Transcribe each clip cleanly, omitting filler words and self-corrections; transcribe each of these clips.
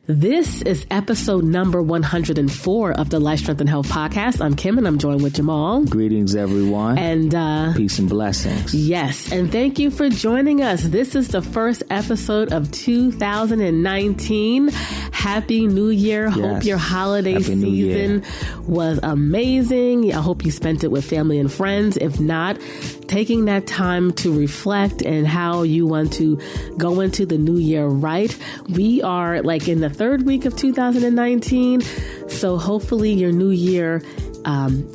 This is episode number 104 of the Life, Strength, and Health podcast. I'm Kim, and I'm joined with Jamal. Greetings, everyone. And peace and blessings. Yes, and thank you for joining us. This is the first episode of 2019. Happy New Year. Yes. Hope your holiday season was amazing. I hope you spent it with family and friends. If not, taking that time to reflect and how you want to go into the new year right. We are like in the third week of 2019. So hopefully your new year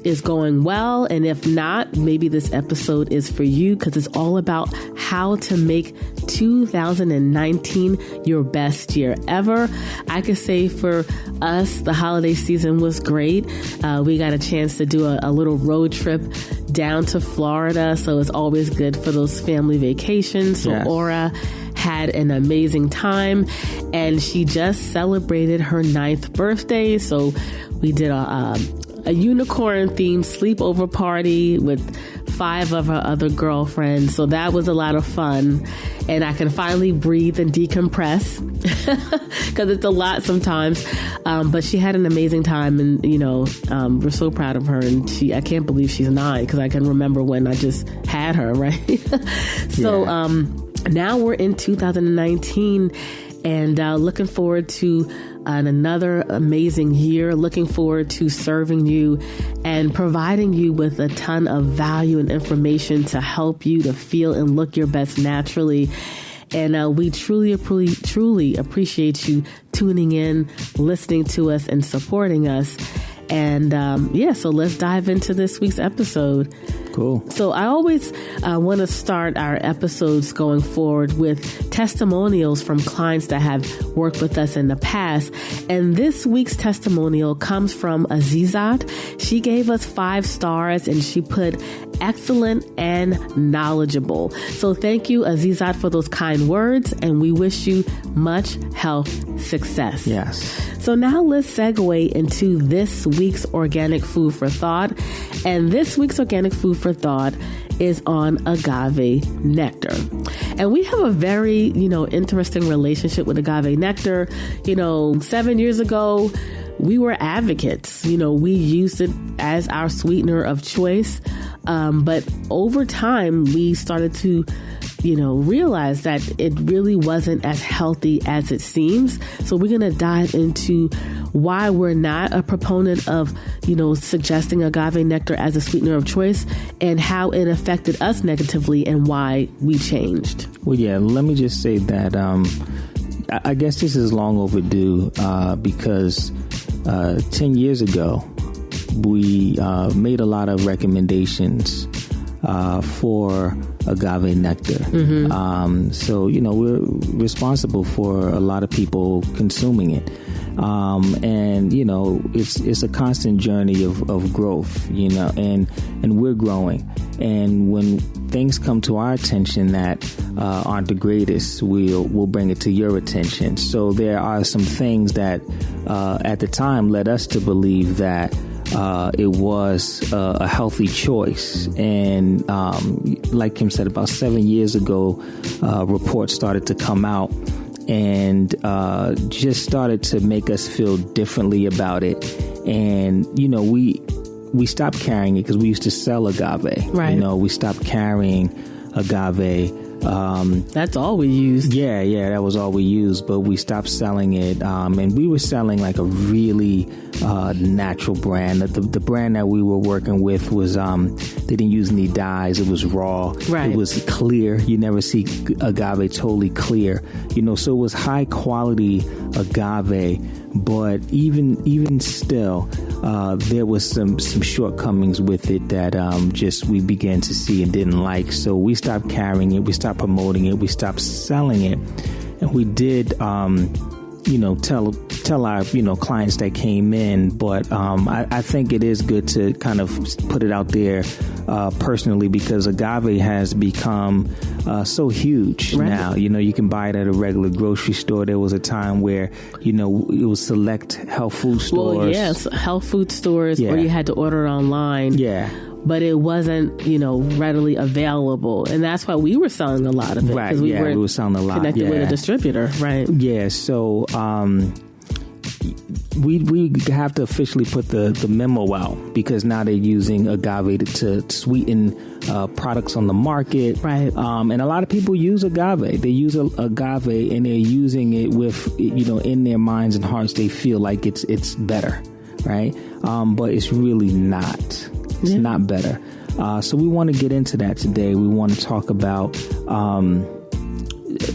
is going well. And if not, maybe this episode is for you because it's all about how to make 2019 your best year ever. I could say for us, the holiday season was great. We got a chance to do a little road trip down to Florida. So it's always good for those family vacations. So yes. Aura had an amazing time, and she just celebrated her 9th birthday. So we did a unicorn themed sleepover party with 5 of her other girlfriends. So that was a lot of fun, and I can finally breathe and decompress because it's a lot sometimes. But she had an amazing time, and we're so proud of her. And I can't believe she's 9 because I can remember when I just had her, right? So now we're in 2019, and looking forward to another amazing year. Looking forward to serving you and providing you with a ton of value and information to help you to feel and look your best naturally. And we truly appreciate you tuning in, listening to us, and supporting us. And so let's dive into this week's episode. Cool. So I always want to start our episodes going forward with testimonials from clients that have worked with us in the past. And this week's testimonial comes from Azizat. She gave us 5 stars, and she put excellent and knowledgeable. So thank you, Azizat, for those kind words, and we wish you much health success. Yes. So now let's segue into this week's Organic Food for Thought. And this week's Organic Food for Thought is on agave nectar. And we have a very, interesting relationship with agave nectar. 7 years ago, we were advocates. We used it as our sweetener of choice. But over time, we started to realize that it really wasn't as healthy as it seems. So we're going to dive into why we're not a proponent of, suggesting agave nectar as a sweetener of choice, and how it affected us negatively and why we changed. Well, yeah, let me just say that I guess this is long overdue because 10 years ago, we made a lot of recommendations for agave nectar. Mm-hmm. So, we're responsible for a lot of people consuming it. And, it's a constant journey of growth, and we're growing. And when things come to our attention that aren't the greatest, we'll bring it to your attention. So there are some things that at the time led us to believe that it was a healthy choice. And like Kim said, about 7 years ago, reports started to come out and just started to make us feel differently about it. And, we stopped carrying it because we used to sell agave. Right. We stopped carrying agave. That's all we used. Yeah, that was all we used, but we stopped selling it. And we were selling like a really natural brand. The brand that we were working with was, they didn't use any dyes. It was raw. Right. It was clear. You never see agave totally clear. So it was high quality agave, but even still, there was some shortcomings with it that just we began to see and didn't like. So we stopped carrying it. We stopped promoting it. We stopped selling it. And we did, tell our, clients that came in. But I think it is good to kind of put it out there personally, because agave has become so huge now. You can buy it at a regular grocery store. There was a time where, it was select health food stores. Well, yes, health food stores, or you had to order it online. Yeah. But it wasn't, readily available. And that's why we were selling a lot of it. Right, we were selling a lot. Connected with a distributor, right? Yeah, so we have to officially put the memo out, because now they're using agave to sweeten products on the market. Right. And a lot of people use agave. They use agave and they're using it with, in their minds and hearts, they feel like it's better. Right. But it's really not. It's not better. So we want to get into that today. We want to talk about,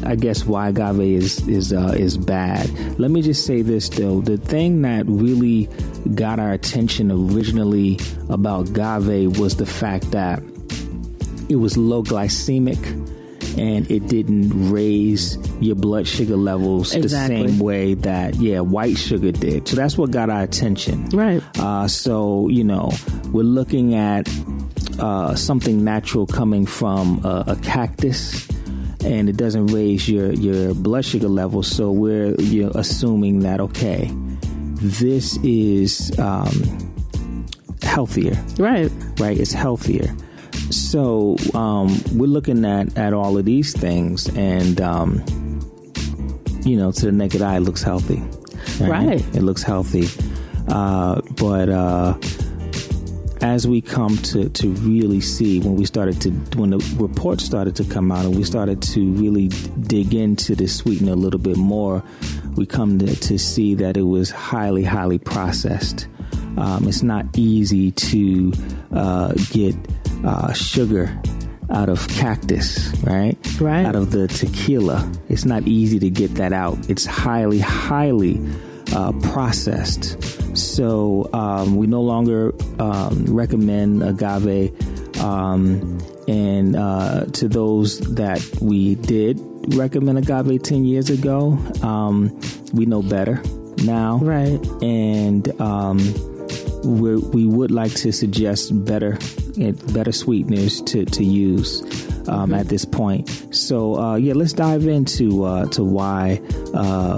I guess, why agave is bad. Let me just say this, though. The thing that really got our attention originally about agave was the fact that it was low glycemic and it didn't raise your blood sugar levels the same way that white sugar did. So that's what got our attention. Right. So we're looking at something natural coming from a cactus, and it doesn't raise your blood sugar levels. So we're assuming that, okay, this is healthier. Right. Right. It's healthier. So we're looking at all of these things, and to the naked eye, it looks healthy. Right. It looks healthy. But as we come to really see, when the reports started to come out and we started to really dig into the sweetener a little bit more, we come to see that it was highly, highly processed. It's not easy to get sugar out of cactus, right? Right. Out of the tequila. It's not easy to get that out. It's highly, highly processed. So we no longer recommend agave. And to those that we did recommend agave 10 years ago, we know better now. Right. And we would like to suggest better sweeteners to use at this point. So let's dive into why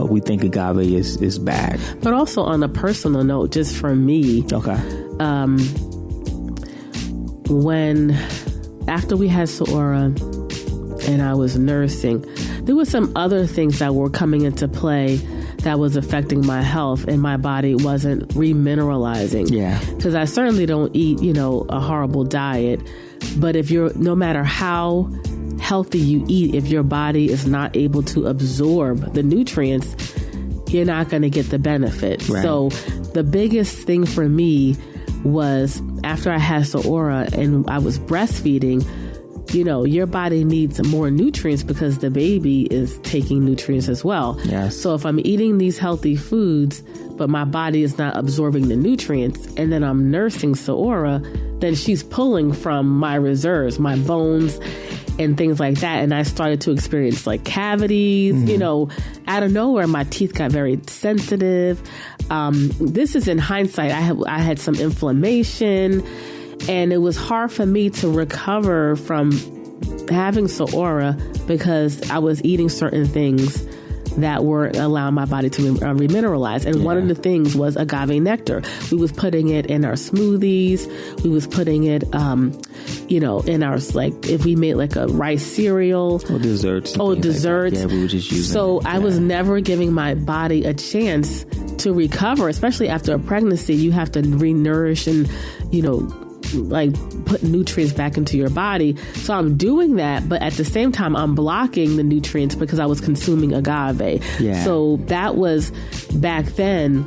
we think agave is bad. But also on a personal note, just for me, okay. After we had Saora and I was nursing, there were some other things that were coming into play that was affecting my health, and my body wasn't remineralizing. Yeah. Because I certainly don't eat, a horrible diet. But no matter how healthy you eat, if your body is not able to absorb the nutrients, you're not going to get the benefit. Right. So the biggest thing for me was after I had Saora and I was breastfeeding, your body needs more nutrients because the baby is taking nutrients as well. Yes. So if I'm eating these healthy foods, but my body is not absorbing the nutrients, and then I'm nursing Saora, then she's pulling from my reserves, my bones and things like that. And I started to experience like cavities, out of nowhere, my teeth got very sensitive. This is in hindsight. I had some inflammation. And it was hard for me to recover from having Saora because I was eating certain things that weren't allowing my body to remineralize. And one of the things was agave nectar. We was putting it in our smoothies. We was putting it, in our, like, if we made like a rice cereal. Or desserts. Desserts. Like we were just using So it. I was never giving my body a chance to recover, especially after a pregnancy. You have to re-nourish and, like put nutrients back into your body. So I'm doing that, but at the same time, I'm blocking the nutrients because I was consuming agave. Yeah. So that was back then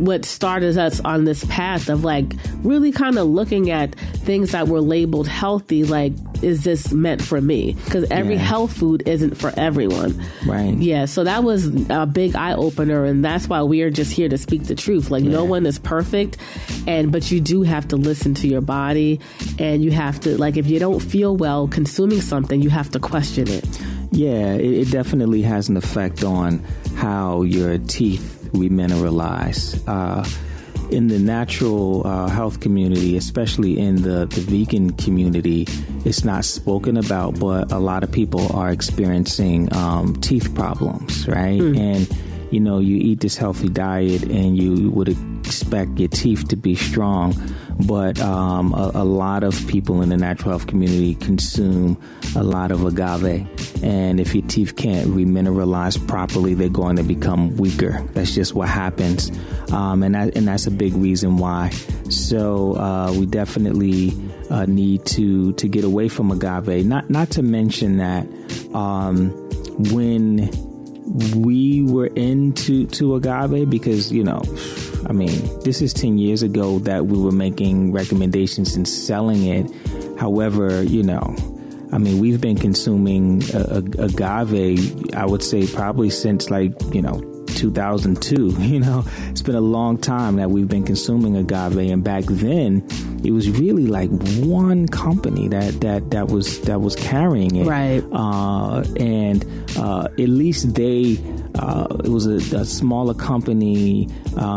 what started us on this path of like really kind of looking at things that were labeled healthy, like, is this meant for me? Because every health food isn't for everyone. Right. Yeah. So that was a big eye opener. And that's why we are just here to speak the truth. Like no one is perfect. But you do have to listen to your body, and you have to, like, if you don't feel well consuming something, you have to question it. Yeah, it definitely has an effect on how your teeth remineralize. In the natural health community, especially in the vegan community, it's not spoken about, but a lot of people are experiencing teeth problems, right? And, you eat this healthy diet and you would expect your teeth to be strong. but a lot of people in the natural health community consume a lot of agave. And if your teeth can't remineralize properly, they're going to become weaker. That's just what happens. And that's a big reason why. So we definitely need to get away from agave. Not to mention that when we were into agave, because, you know, I mean, this is 10 years ago that we were making recommendations and selling it. However, you know, I mean, we've been consuming agave, I would say probably since 2002. You know, it's been a long time that we've been consuming agave, and back then it was really like one company that was carrying it, right? And at least it was a smaller company.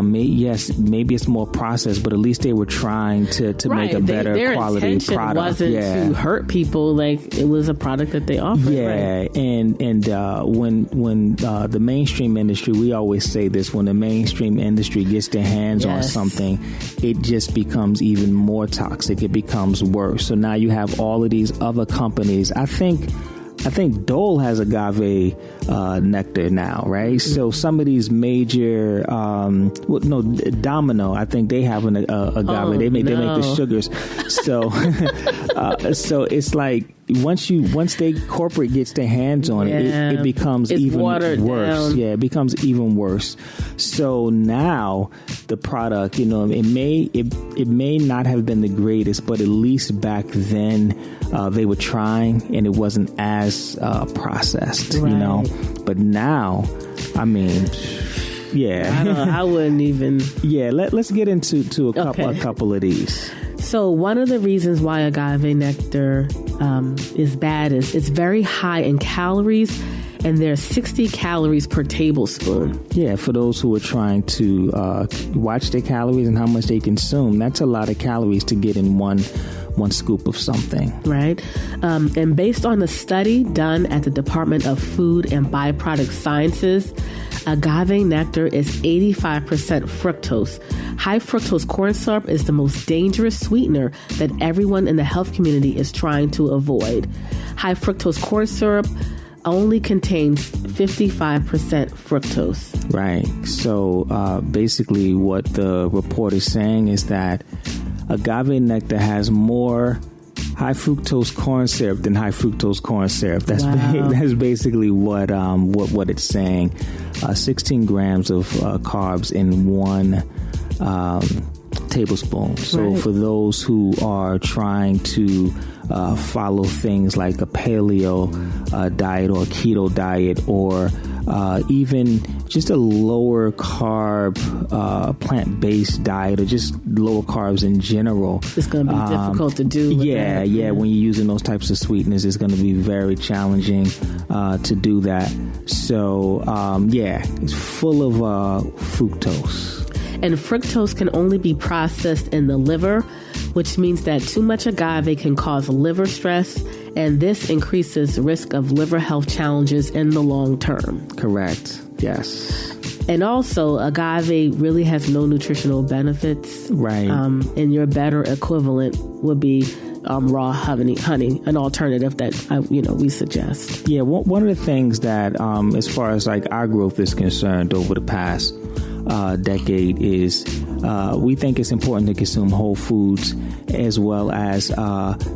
Maybe it's more processed, but at least they were trying to make a better their quality product. Wasn't to hurt people. Like, it was a product that they offered. Yeah, right? and when the mainstream industry, we always say this, when the mainstream industry gets their hands on something, it just becomes even more toxic. It becomes worse. So now you have all of these other companies. I think Dole has agave nectar now, right? Mm-hmm. So some of these major, Domino, I think they have an agave. They make the sugars. So so it's like once corporate gets their hands on it becomes even worse. Down. Yeah, it becomes even worse. So now the product, you know, it may not have been the greatest, but at least back then they were trying, and it wasn't as processed, right. You know. But now, I mean, yeah, I wouldn't even. Yeah, let's get into a couple of these. So one of the reasons why agave nectar is bad is it's very high in calories, and there's 60 calories per tablespoon. Yeah, for those who are trying to watch their calories and how much they consume, that's a lot of calories to get in one scoop of something. Right. And based on a study done at the Department of Food and Byproduct Sciences, agave nectar is 85% fructose. High fructose corn syrup is the most dangerous sweetener that everyone in the health community is trying to avoid. High fructose corn syrup only contains 55% fructose. Right. So basically what the report is saying is that agave nectar has more high fructose corn syrup than high fructose corn syrup. That's basically what it's saying. 16 grams of carbs in one tablespoon. So for those who are trying to follow things like a paleo diet or a keto diet, or even just a lower carb plant-based diet, or just lower carbs in general, it's going to be difficult to do. Yeah, when you're using those types of sweeteners, it's going to be very challenging to do that. So it's full of fructose. And fructose can only be processed in the liver, which means that too much agave can cause liver stress, and this increases risk of liver health challenges in the long term. Correct. Yes. And also, agave really has no nutritional benefits. Right. And your better equivalent would be raw honey, an alternative that we suggest. Yeah. One of the things that, as far as like our growth is concerned over the past decade, is we think it's important to consume whole foods, as well as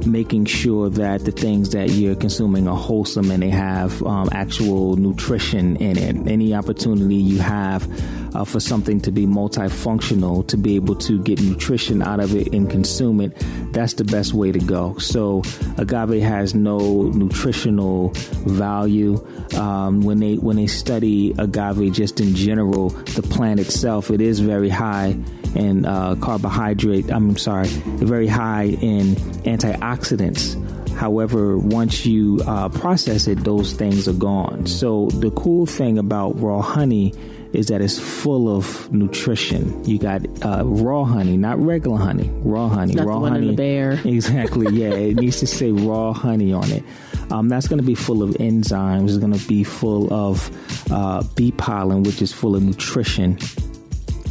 making sure that the things that you're consuming are wholesome and they have actual nutrition in it. Any opportunity you have for something to be multifunctional, to be able to get nutrition out of it and consume it, that's the best way to go. So agave has no nutritional value. When they study agave just in general, the plant itself, it is very high in very high in antioxidants. However, once you process it, those things are gone. So the cool thing about raw honey is that it's full of nutrition. You got raw honey, not regular honey, raw honey. Not raw the one honey. In the bear. Exactly, yeah. It needs to say raw honey on it. That's going to be full of enzymes. It's going to be full of bee pollen, which is full of nutrition.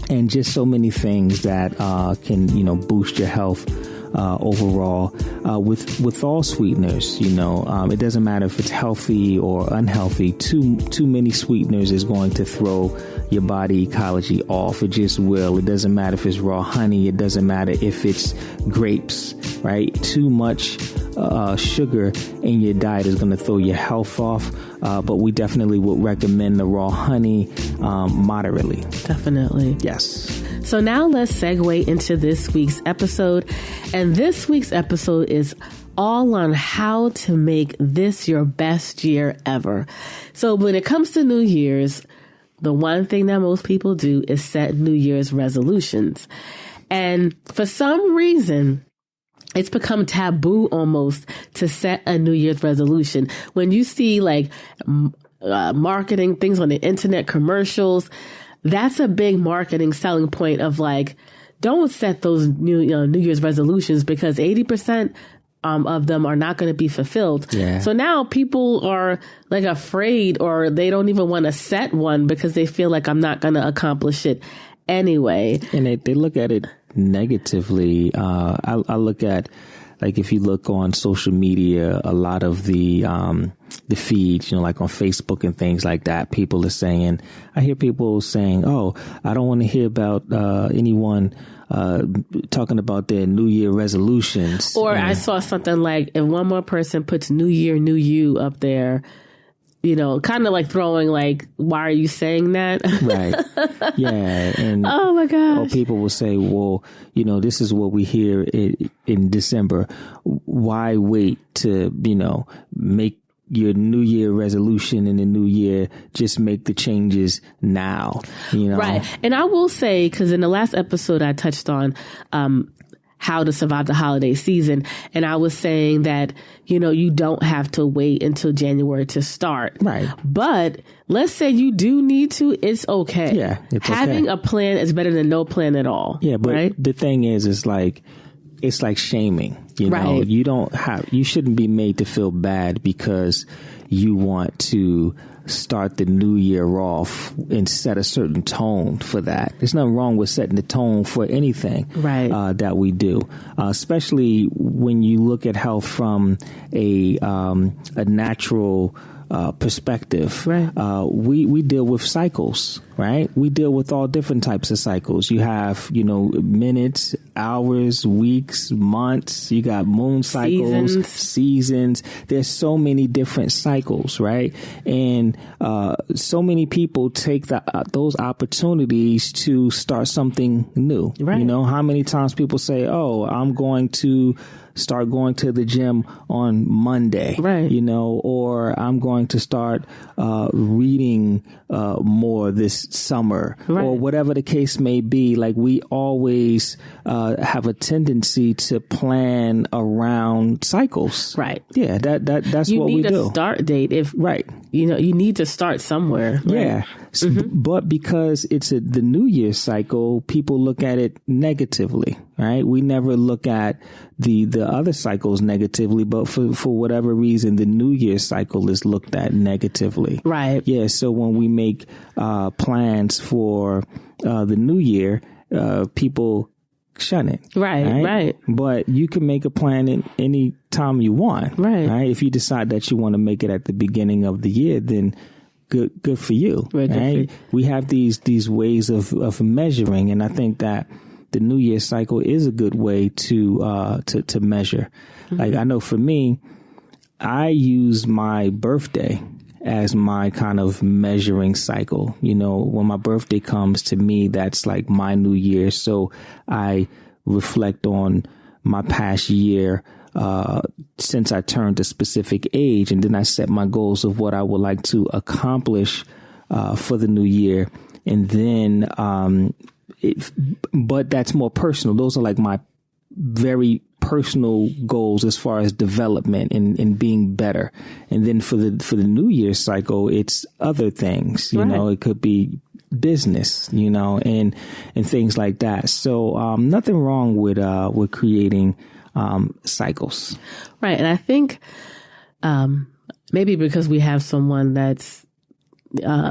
and just so many things that can, boost your health overall. With all sweeteners, it doesn't matter if it's healthy or unhealthy. Too many sweeteners is going to throw your body ecology off. It just will. It doesn't matter if it's raw honey. It doesn't matter if it's grapes, right? Too much sugar in your diet is going to throw your health off. But we definitely would recommend the raw honey moderately. Definitely. Yes. So now let's segue into this week's episode. And this week's episode is all on how to make this your best year ever. So when it comes to New Year's, the one thing that most people do is set New Year's resolutions. And for some reason, it's become taboo almost to set a New Year's resolution. When you see like marketing things on the internet, commercials, that's a big marketing selling point of like, don't set those New Year's resolutions because 80% of them are not going to be fulfilled. Yeah. So now people are like afraid, or they don't even want to set one because they feel like I'm not going to accomplish it anyway. And they look at it negatively. I look at, like, if you look on social media, a lot of the feeds, like on Facebook and things like that, I hear people saying, oh, I don't want to hear about anyone talking about their New Year resolutions. Or I saw something like, if one more person puts New Year, New You up there, kind of like throwing like, why are you saying that? Right. Yeah. And oh my gosh. Or people will say, well, this is what we hear in December. Why wait to, make your New Year resolution in the new year? Just make the changes now, Right. And I will say, because in the last episode I touched on, how to survive the holiday season. And I was saying that, you don't have to wait until January to start. Right. But let's say you do need to, it's okay. Yeah. It's Having okay. a plan is better than no plan at all. Yeah. But right? The thing is, it's like shaming, Right. You shouldn't be made to feel bad because you want to start the new year off and set a certain tone for that. There's nothing wrong with setting the tone for anything right. That we do, especially when you look at health from a natural perspective. Right. We deal with cycles, right? We deal with all different types of cycles. You have, minutes, hours, weeks, months. You got moon cycles, seasons. There's so many different cycles, right? And so many people take those opportunities to start something new. Right. How many times people say, "Oh, I'm going to start going to the gym on Monday," right? Or I'm going to start reading more this summer, right. or whatever the case may be. Like, we always have a tendency to plan around cycles, right? Yeah, that's what we do. You need a start date, right. You need to start somewhere. Right? Yeah, mm-hmm. But because it's the New Year's cycle, people look at it negatively, right? We never look at the other cycles negatively, but for whatever reason, the New Year's cycle is looked at negatively. Right. Yeah. So when we make plans for the new year, people shun it. Right. But you can make a plan in any time you want. Right. If you decide that you want to make it at the beginning of the year, then good for you. Right. We have these ways of measuring, and I think that the New Year cycle is a good way to measure. Mm-hmm. Like, I know for me, I use my birthday as my kind of measuring cycle. When my birthday comes, to me, that's like my new year. So I reflect on my past year since I turned a specific age, and then I set my goals of what I would like to accomplish for the new year. And then but that's more personal. Those are like my very personal goals as far as development and being better. And then for the New Year's cycle, it's other things. It could be business, and things like that. So nothing wrong with creating cycles. Right. And I think maybe because we have someone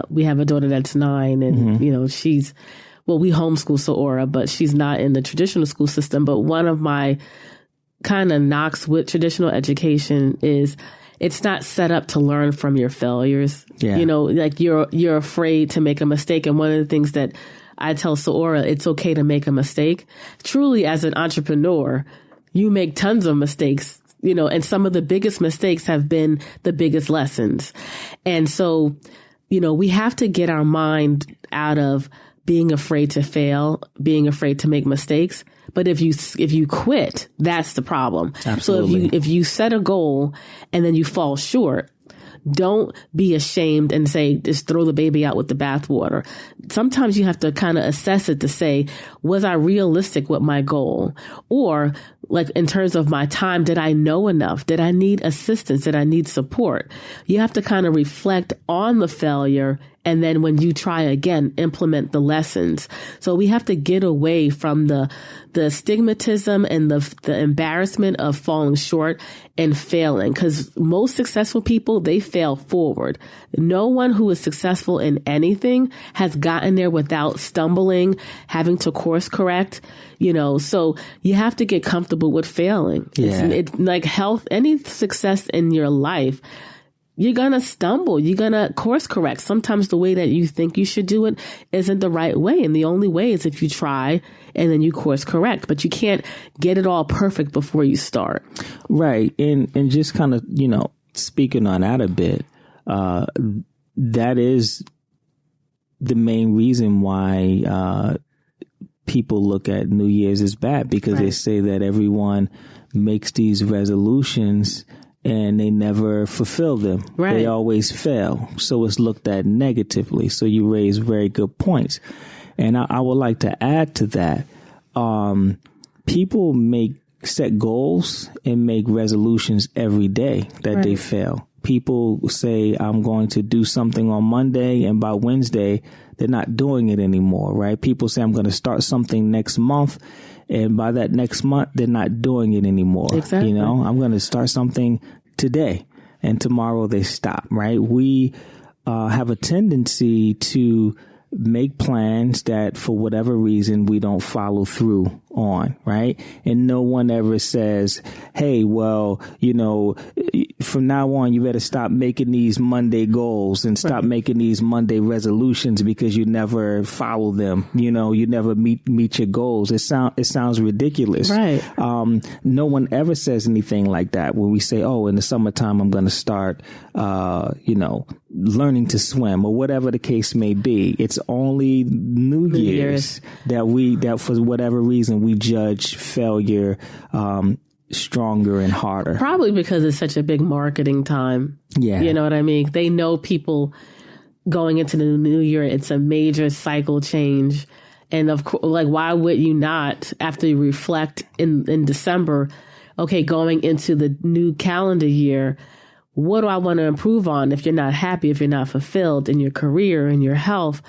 we have a daughter that's 9, and mm-hmm. She's well, we homeschool Saora, but she's not in the traditional school system. But one of my kind of knocks with traditional education is it's not set up to learn from your failures. Yeah. You know, like you're afraid to make a mistake. And one of the things that I tell Saora, it's okay to make a mistake. Truly, as an entrepreneur, you make tons of mistakes, you know, and some of the biggest mistakes have been the biggest lessons. And so, you know, we have to get our mind out of being afraid to fail, being afraid to make mistakes. But if you quit, that's the problem. Absolutely. So if you set a goal and then you fall short, don't be ashamed and say, just throw the baby out with the bathwater. Sometimes you have to kind of assess it to say, was I realistic with my goal? Or like in terms of my time, did I know enough? Did I need assistance? Did I need support? You have to kind of reflect on the failure. And then when you try again, implement the lessons. So we have to get away from the stigmatism and the embarrassment of falling short and failing. Because most successful people, they fail forward. No one who is successful in anything has gotten there without stumbling, having to course correct, you know. So you have to get comfortable with failing. Yeah. It's like health, any success in your life, you're going to stumble. You're going to course correct. Sometimes the way that you think you should do it isn't the right way. And the only way is if you try and then you course correct. But you can't get it all perfect before you start. Right. And just kind of, you know, speaking on that a bit, that is the main reason why people look at New Year's as bad, because they say that everyone makes these resolutions and they never fulfill them. Right. They always fail. So it's looked at negatively. So you raise very good points. And I would like to add to that. People set goals and make resolutions every day that they fail. People say, I'm going to do something on Monday, and by Wednesday, they're not doing it anymore, right? People say, I'm going to start something next month, and by that next month, they're not doing it anymore. Exactly. You know, I'm going to start something today, and tomorrow they stop, right? We have a tendency to make plans that for whatever reason we don't follow through on, right? And no one ever says, hey, well, you know, from now on, you better stop making these Monday goals and stop making these Monday resolutions because you never follow them. You know, you never meet your goals. It sounds ridiculous. Right. No one ever says anything like that when we say, oh, in the summertime, I'm going to start, you know, learning to swim or whatever the case may be. It's only New Year's that for whatever reason we judge failure stronger and harder. Probably because it's such a big marketing time. Yeah. You know what I mean? They know people going into the new year, it's a major cycle change. And of course, like, why would you not, after you reflect in December, okay, going into the new calendar year, what do I want to improve on? If you're not happy, if you're not fulfilled in your career and your health,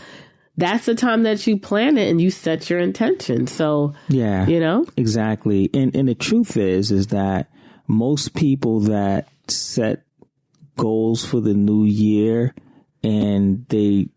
that's the time that you plan it and you set your intention. So, yeah, you know, exactly. And the truth is that most people that set goals for the new year and they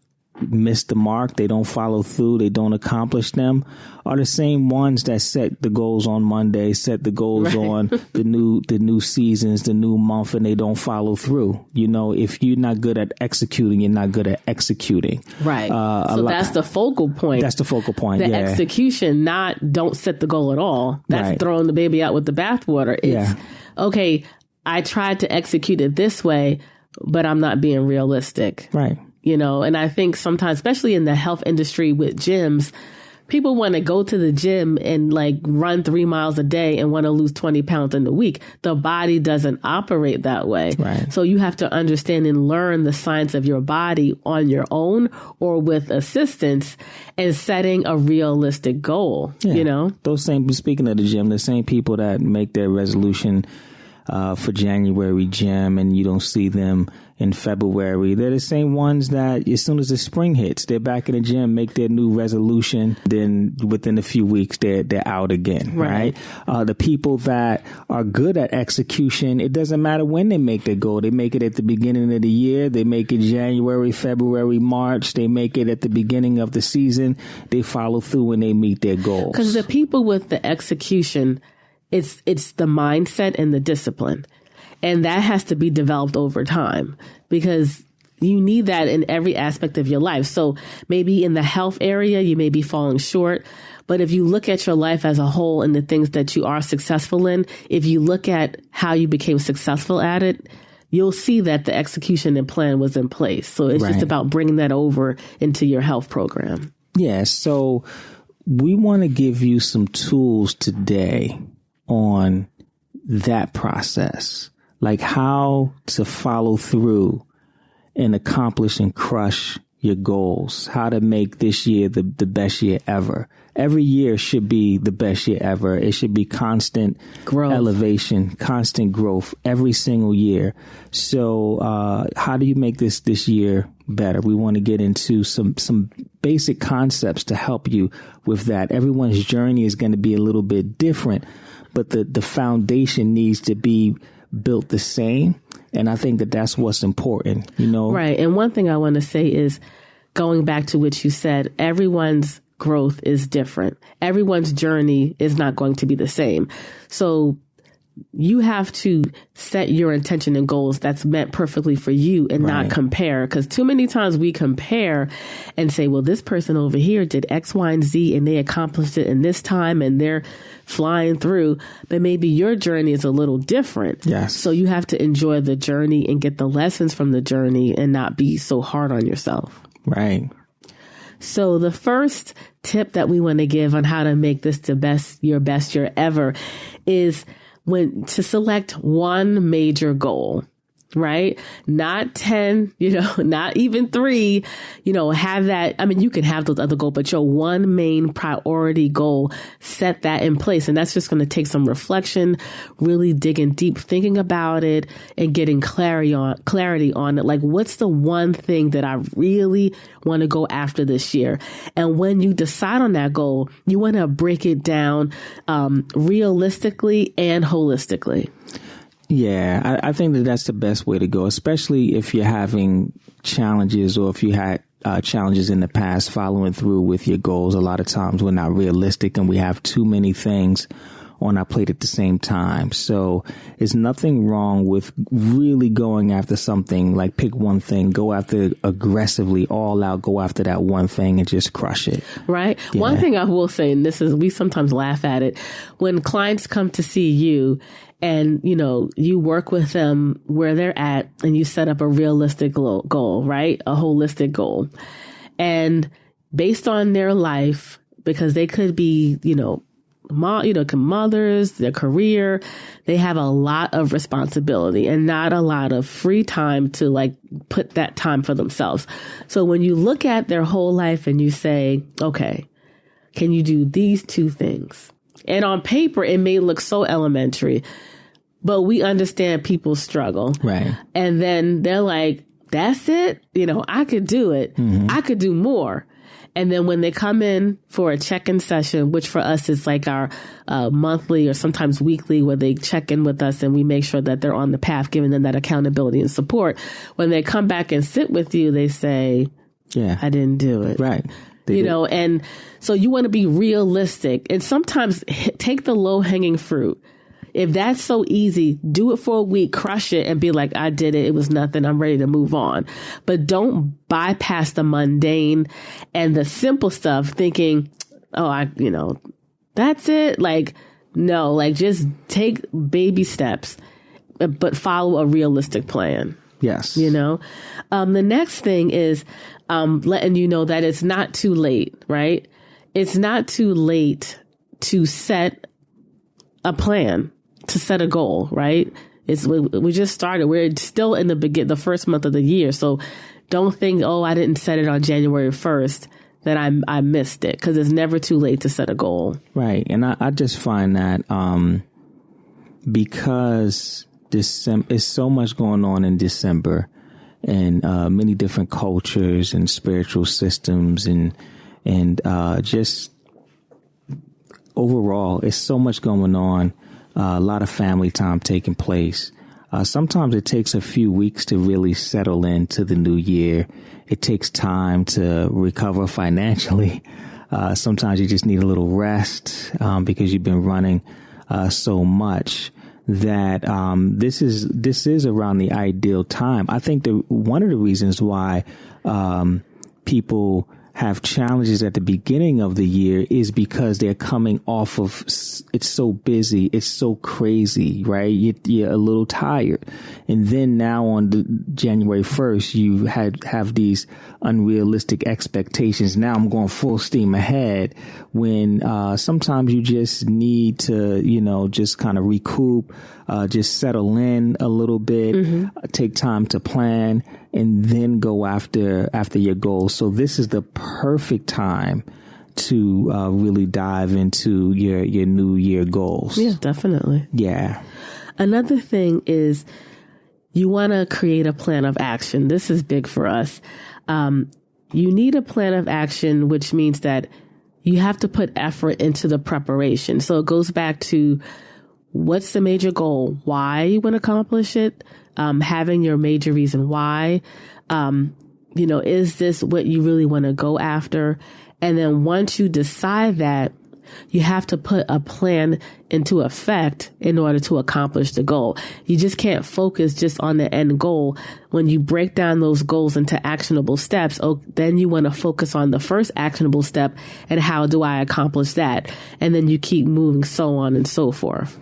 miss the mark, they don't follow through, they don't accomplish them, are the same ones that set the goals on Monday, set the goals on the new seasons, the new month, and they don't follow through. You know, if you're not good at executing, you're not good at executing. Right. So that's the focal point. That's the focal point. The execution, not don't set the goal at all. That's throwing the baby out with the bathwater. It's okay, I tried to execute it this way, but I'm not being realistic. Right. You know, and I think sometimes, especially in the health industry with gyms, people want to go to the gym and like run 3 miles a day and want to lose 20 pounds in a week. The body doesn't operate that way. Right. So you have to understand and learn the science of your body on your own or with assistance and setting a realistic goal, you know? Those same, speaking of the gym, the same people that make their resolution for January gym and you don't see them in February. They're the same ones that as soon as the spring hits, they're back in the gym, make their new resolution. Then within a few weeks, they're out again. Right. The people that are good at execution, it doesn't matter when they make their goal. They make it at the beginning of the year. They make it January, February, March. They make it at the beginning of the season. They follow through when they meet their goals. Because the people with the execution, it's the mindset and the discipline. And that has to be developed over time because you need that in every aspect of your life. So maybe in the health area, you may be falling short. But if you look at your life as a whole and the things that you are successful in, if you look at how you became successful at it, you'll see that the execution and plan was in place. So it's just about bringing that over into your health program. Yeah. So we want to give you some tools today on that process. Like how to follow through and accomplish and crush your goals, how to make this year the best year ever. Every year should be the best year ever. It should be constant growth, elevation, constant growth every single year. So how do you make this year better? We want to get into some basic concepts to help you with that. Everyone's journey is going to be a little bit different, but the foundation needs to be built the same. And I think that that's what's important, you know? Right. And one thing I want to say is going back to what you said, everyone's growth is different. Everyone's journey is not going to be the same. So you have to set your intention and goals that's meant perfectly for you and not compare. Because too many times we compare and say, well, this person over here did X, Y, and Z and they accomplished it in this time and they're flying through. But maybe your journey is a little different. Yes. So you have to enjoy the journey and get the lessons from the journey and not be so hard on yourself. Right. So the first tip that we want to give on how to make this your best year ever is to select one major goal, right? Not 10, not even 3, have that. I mean, you can have those other goals, but your one main priority goal, set that in place. And that's just going to take some reflection, really digging deep, thinking about it and getting clarity on it. Like, what's the one thing that I really want to go after this year? And when you decide on that goal, you want to break it down realistically and holistically. Yeah, I think that that's the best way to go, especially if you're having challenges or if you had challenges in the past following through with your goals. A lot of times we're not realistic and we have too many things on our plate at the same time. So there's nothing wrong with really going after something, like pick one thing, go after aggressively, all out, go after that one thing and just crush it. Right. Yeah. One thing I will say, and we sometimes laugh at it, when clients come to see you and, you work with them where they're at and you set up a realistic goal, right? A holistic goal. And based on their life, because they could be, mothers, their career, they have a lot of responsibility and not a lot of free time to put that time for themselves. So when you look at their whole life and you say, okay, can you do these 2 things? And on paper, it may look so elementary, but we understand people's struggle. Right. And then they're like, that's it? I could do it. Mm-hmm. I could do more. And then when they come in for a check-in session, which for us is like our monthly or sometimes weekly, where they check in with us and we make sure that they're on the path, giving them that accountability and support. When they come back and sit with you, they say, yeah, I didn't do it. Right. And so you want to be realistic and sometimes take the low-hanging fruit. If that's so easy, do it for a week, crush it and be like, I did it. It was nothing. I'm ready to move on. But don't bypass the mundane and the simple stuff thinking, that's it. No, just take baby steps, but follow a realistic plan. Yes. The next thing is letting you know that it's not too late, right? It's not too late to set a plan, to set a goal, right? We just started. We're still in the first month of the year. So don't think, I didn't set it on January 1st, that I missed it, because it's never too late to set a goal. Right. And I just find that because December, it's so much going on in December, and many different cultures and spiritual systems, and just overall, it's so much going on. A lot of family time taking place. Sometimes it takes a few weeks to really settle into the new year. It takes time to recover financially. Sometimes you just need a little rest because you've been running so much that this is around the ideal time. I think one of the reasons why people have challenges at the beginning of the year is because they're coming off of, it's so busy, it's so crazy, right? You're a little tired. And then now on January 1st, you have these unrealistic expectations. Now I'm going full steam ahead, when sometimes you just need to, just kind of recoup, just settle in a little bit, take time to plan, and then go after your goals. So this is the perfect time to really dive into your New Year goals. Yeah, definitely. Yeah. Another thing is you want to create a plan of action. This is big for us. You need a plan of action, which means that you have to put effort into the preparation. So it goes back to, what's the major goal? Why you want to accomplish it? Having your major reason why. Is this what you really want to go after? And then once you decide that, you have to put a plan into effect in order to accomplish the goal. You just can't focus just on the end goal. When you break down those goals into actionable steps, then you want to focus on the first actionable step and how do I accomplish that? And then you keep moving, so on and so forth.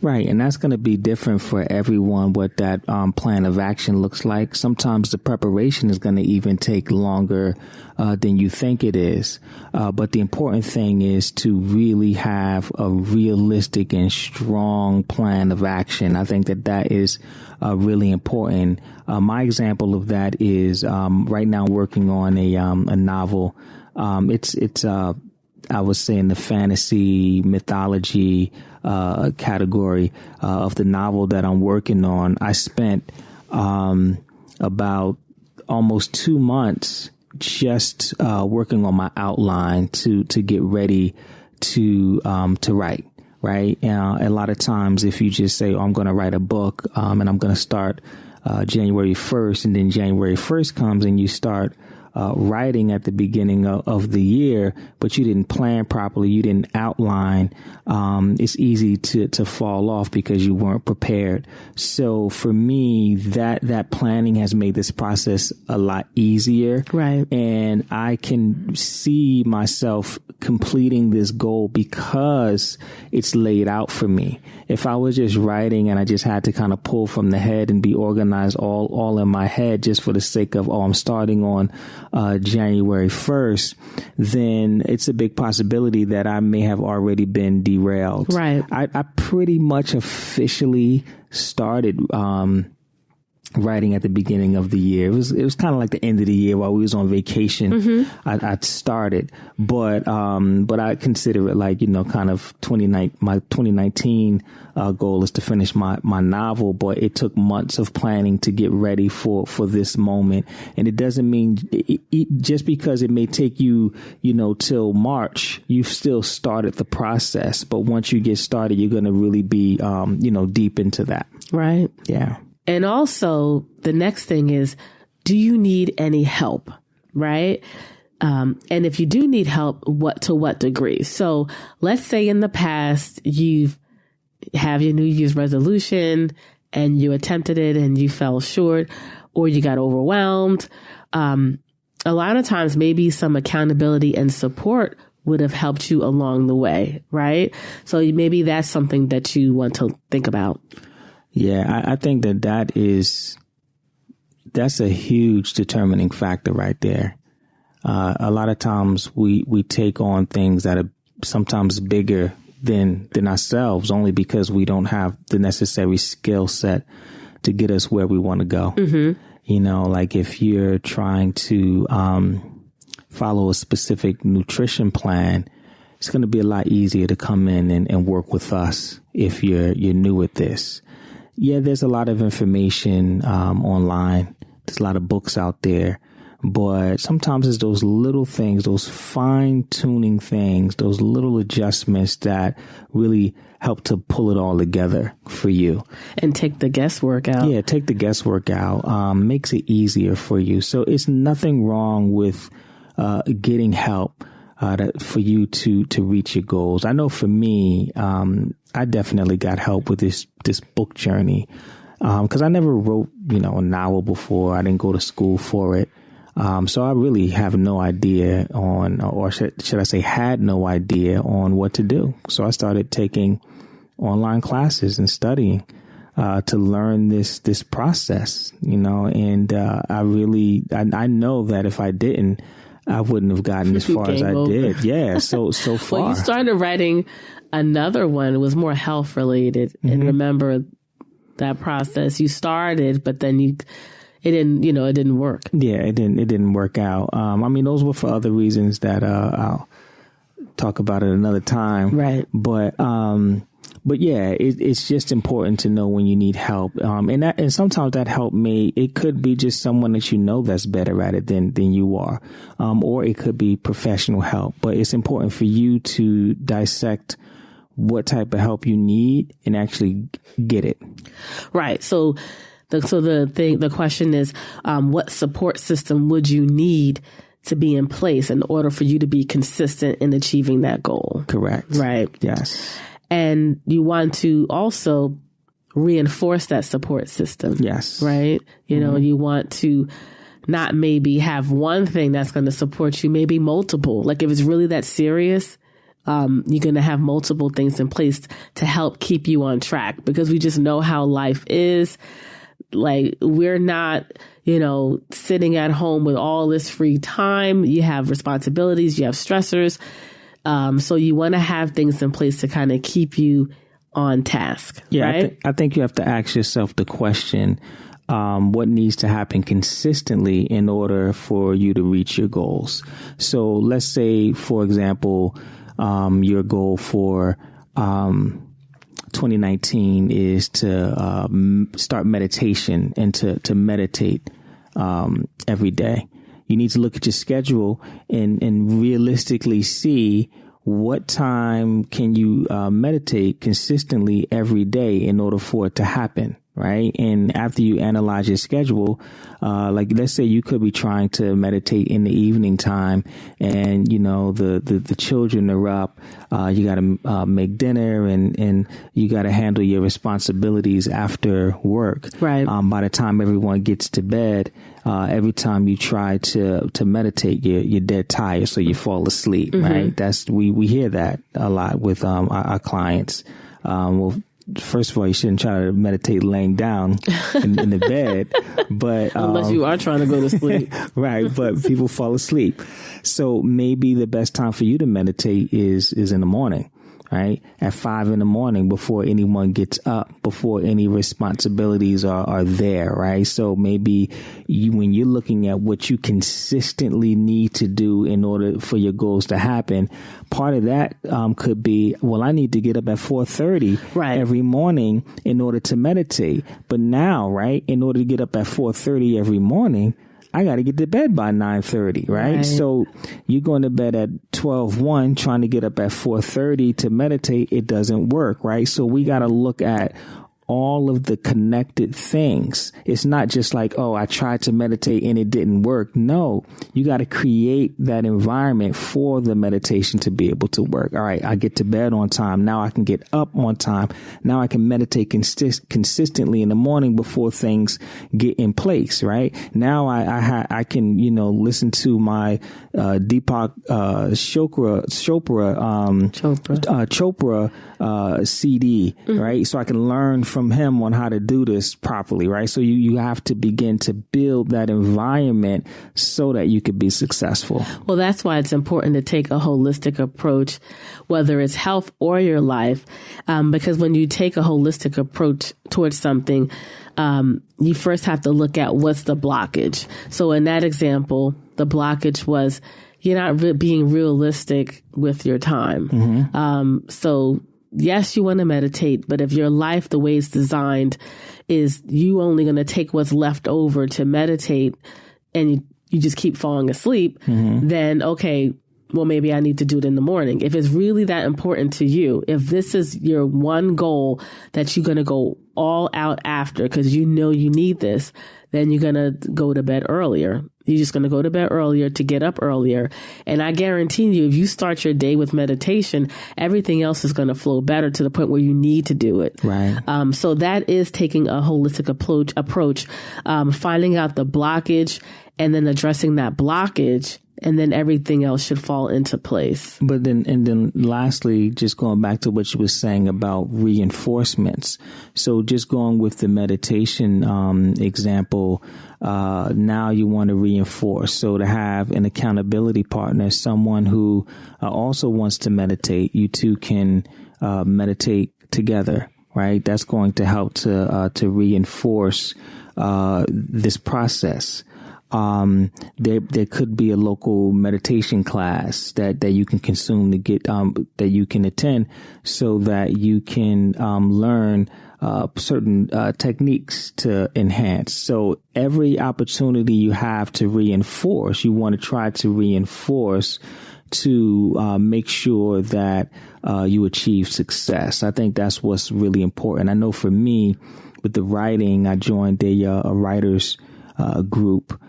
Right. And that's going to be different for everyone, what that plan of action looks like. Sometimes the preparation is going to even take longer than you think it is. But the important thing is to really have a realistic and strong plan of action. I think that is really important. My example of that is right now working on a novel. It's I would say in the fantasy mythology category of the novel that I'm working on. I spent about almost 2 months just working on my outline to get ready to write. Right. A lot of times, if you just say, I'm going to write a book and I'm going to start January 1st, and then January 1st comes and you start writing at the beginning of the year, but you didn't plan properly, you didn't outline, it's easy to fall off because you weren't prepared. So for me, that planning has made this process a lot easier. Right. And I can see myself completing this goal because it's laid out for me. If I was just writing and I just had to kind of pull from the head and be organized all in my head just for the sake of, I'm starting on January 1st, then it's a big possibility that I may have already been derailed. Right. I pretty much officially started writing at the beginning of the year. It was kind of like the end of the year while we was on vacation. Mm-hmm. I started, but I consider it like, kind of my 2019 goal is to finish my novel, but it took months of planning to get ready for this moment. And it doesn't mean just because it may take you, till March, you've still started the process. But once you get started, you're going to really be, deep into that. Right. Yeah. And also the next thing is, do you need any help? Right. And if you do need help, to what degree? So let's say in the past, have your New Year's resolution and you attempted it and you fell short or you got overwhelmed. A lot of times, maybe some accountability and support would have helped you along the way. Right. So maybe that's something that you want to think about. Yeah, I think that's a huge determining factor right there. A lot of times we take on things that are sometimes bigger than ourselves, only because we don't have the necessary skill set to get us where we want to go. Mm-hmm. Like if you're trying to follow a specific nutrition plan, it's going to be a lot easier to come in and work with us if you're new at this. yeah, there's a lot of information online. There's a lot of books out there. But sometimes it's those little things, those fine-tuning things, those little adjustments that really help to pull it all together for you. And take the guesswork out. Yeah, take the guesswork out. Makes it easier for you. So it's nothing wrong with getting help for you to reach your goals. I know for me, I definitely got help with this book journey because I never wrote, a novel before. I didn't go to school for it. So I really have no idea or should I say had no idea on what to do. So I started taking online classes and studying, to learn this process, and, I know that if I didn't, I wouldn't have gotten as far as I did. Yeah. So far. Well, you started writing another one. It was more health related. Mm-hmm. And remember that process you started, but then it didn't work. Yeah, it didn't work out. Those were for other reasons that I'll talk about at another time. Right. But yeah, it's just important to know when you need help. And sometimes that help it could be just someone that that's better at it than you are. Or it could be professional help. But it's important for you to dissect what type of help you need and actually get it. Right. So the question is, what support system would you need to be in place in order for you to be consistent in achieving that goal? Correct. Right. Yes. And you want to also reinforce that support system. Yes. Right. You want to not maybe have one thing that's going to support you, maybe multiple. Like if it's really that serious, you're going to have multiple things in place to help keep you on track, because we just know how life is. Like we're not, sitting at home with all this free time. You have responsibilities, you have stressors. So you want to have things in place to kind of keep you on task. Yeah, right? I think you have to ask yourself the question, what needs to happen consistently in order for you to reach your goals? So let's say, for example, your goal for 2019 is to start meditation and to meditate every day. You need to look at your schedule and realistically see what time can you meditate consistently every day in order for it to happen. Right. And after you analyze your schedule, let's say you could be trying to meditate in the evening time and, the children are up. You got to make dinner and you got to handle your responsibilities after work. Right. By the time everyone gets to bed, every time you try to meditate, you're dead tired. So you fall asleep. Mm-hmm. Right. We hear that a lot with our clients. First of all, you shouldn't try to meditate laying down in the bed, but unless you are trying to go to sleep, right? But people fall asleep, so maybe the best time for you to meditate is in the morning, right? At 5 a.m, before anyone gets up, before any responsibilities are there, right? So maybe when you're looking at what you consistently need to do in order for your goals to happen, part of that could be, I need to get up at 4:30 every morning in order to meditate. But now, right, in order to get up at 4:30 every morning, I got to get to bed by 9:30, right? So you're going to bed at 12:01, trying to get up at 4:30 to meditate. It doesn't work, right? So we got to look at all of the connected things. It's not just like, I tried to meditate and it didn't work. No, you got to create that environment for the meditation to be able to work. All right, I get to bed on time. Now I can get up on time. Now I can meditate consistently in the morning before things get in place, right? Now I can, listen to my Deepak Chopra CD, right? So I can learn from him on how to do this properly, right? So you have to begin to build that environment so that you could be successful. Well, that's why it's important to take a holistic approach, whether it's health or your life, because when you take a holistic approach towards something, you first have to look at what's the blockage. So in that example, the blockage was you're not being realistic with your time. Mm-hmm. So yes, you want to meditate, but if your life, the way it's designed, is you only going to take what's left over to meditate and you just keep falling asleep, then, okay, well, maybe I need to do it in the morning. If it's really that important to you, if this is your one goal that you're going to go all out after because you know you need this, then you're going to go to bed earlier. You're just going to go to bed earlier to get up earlier. And I guarantee you, if you start your day with meditation, everything else is going to flow better to the point where you need to do it. Right. So that is taking a holistic approach, finding out the blockage and then addressing that blockage. And then everything else should fall into place. But then lastly, just going back to what you were saying about reinforcements. So just going with the meditation example, now you want to reinforce. So to have an accountability partner, someone who also wants to meditate, you two can meditate together, right? That's going to help to reinforce this process. There could be a local meditation class that you can consume to get, that you can attend so that you can, learn, certain, techniques to enhance. So every opportunity you have to reinforce, you want to try to reinforce to, make sure that, you achieve success. I think that's what's really important. I know for me with the writing, I joined a writers, group.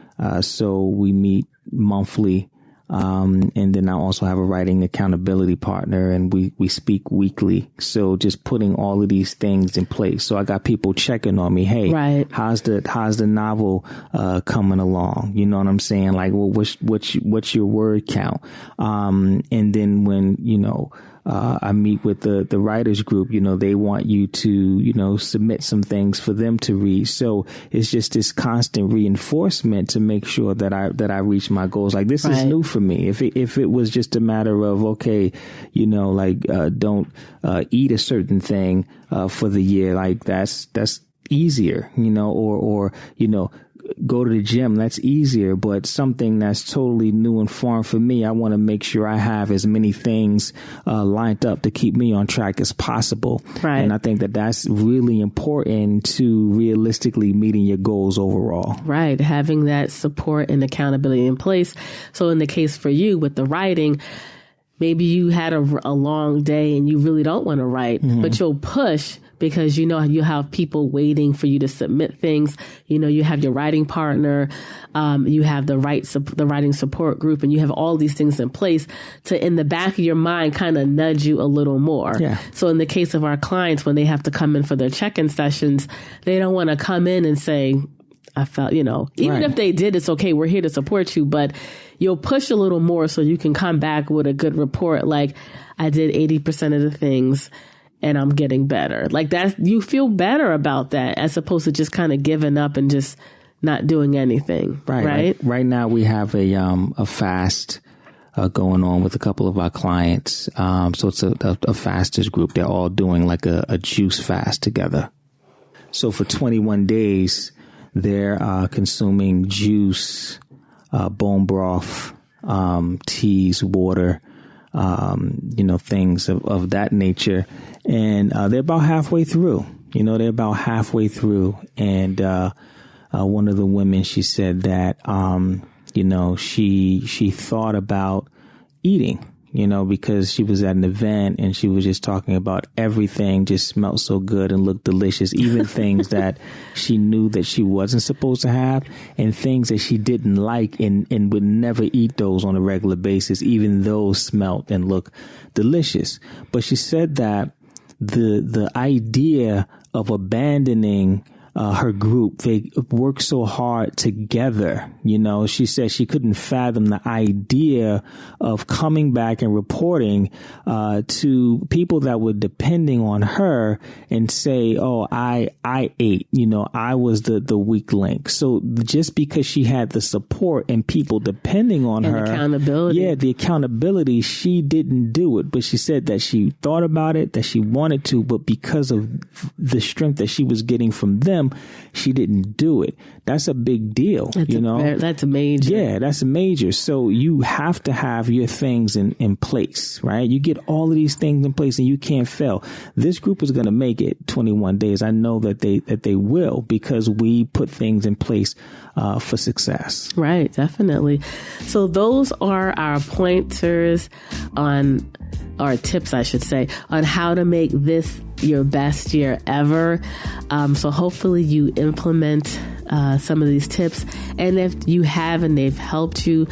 So we meet monthly. And then I also have a writing accountability partner and we speak weekly. So just putting all of these things in place. So I got people checking on me. Hey, right. how's the novel, coming along? You know what I'm saying? Like, well, what's your word count? And then when, I meet with the writers group, they want you to, submit some things for them to read. So it's just this constant reinforcement to make sure that I reach my goals. Like this is new for me. If it was just a matter of, okay, don't, eat a certain thing, for the year, like that's easier, or go to the gym. That's easier, but something that's totally new and foreign for me, I want to make sure I have as many things lined up to keep me on track as possible. Right. And I think that's really important to realistically meeting your goals overall. Right. Having that support and accountability in place. So in the case for you with the writing, maybe you had a long day and you really don't want to write, but you'll push because you have people waiting for you to submit things. You have your writing partner, you have the writing support group, and you have all these things in place to, in the back of your mind, kind of nudge you a little more. Yeah. So in the case of our clients, when they have to come in for their check-in sessions, they don't want to come in and say, I felt, even if they did, it's okay. We're here to support you, but you'll push a little more so you can come back with a good report. Like, I did 80% of the things and I'm getting better. Like you feel better about that as opposed to just kind of giving up and just not doing anything. Right. Right now we have a fast, going on with a couple of our clients. So it's a fasters group. They're all doing like a juice fast together. So for 21 days, they're consuming juice, bone broth, teas, water, things of that nature. And they're about halfway through. And one of the women, she said that she thought about eating, because she was at an event and she was just talking about everything just smelled so good and looked delicious, even things that she knew that she wasn't supposed to have and things that she didn't like and would never eat those on a regular basis, even those smelled and looked delicious. But she said that the idea of abandoning her group, they worked so hard together. She said she couldn't fathom the idea of coming back and reporting to people that were depending on her and say, oh, I ate, I was the weak link. So just because she had the support and people depending on her, accountability. Yeah, the accountability, she didn't do it. But she said that she thought about it, that she wanted to, but because of the strength that she was getting from them, gym, she didn't do it. That's a big deal. That's major. Yeah, that's major. So you have to have your things in place, right? You get all of these things in place and you can't fail. This group is going to make it 21 days. I know that they will, because we put things in place for success. Right, definitely. So those are our pointers or tips, I should say, on how to make this your best year ever. So hopefully you implement some of these tips. And if you have and they've helped you,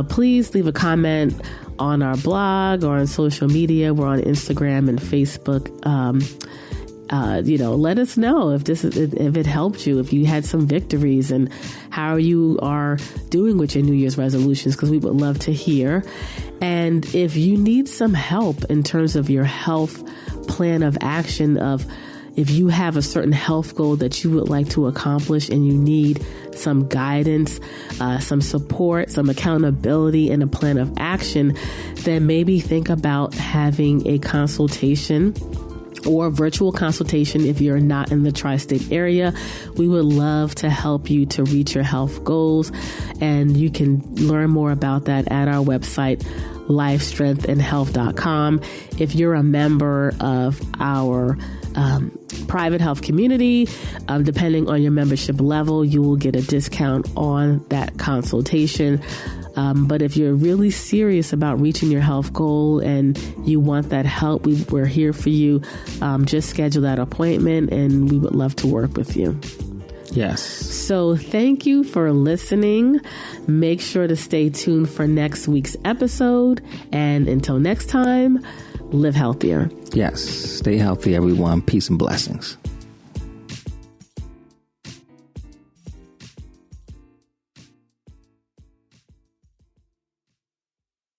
please leave a comment on our blog or on social media. We're on Instagram and Facebook. Let us know if it helped you, if you had some victories, and how you are doing with your New Year's resolutions, because we would love to hear. And if you need some help in terms of your health plan of action, if you have a certain health goal that you would like to accomplish and you need some guidance, some support, some accountability, and a plan of action, then maybe think about having a consultation or virtual consultation if you're not in the tri-state area. We would love to help you to reach your health goals, and you can learn more about that at our website, lifestrengthandhealth.com. If you're a member of our private health community, depending on your membership level, you will get a discount on that consultation. But if you're really serious about reaching your health goal and you want that help, we're here for you. Just schedule that appointment and we would love to work with you. Yes. So thank you for listening. Make sure to stay tuned for next week's episode. And until next time, live healthier. Yes. Stay healthy, everyone. Peace and blessings.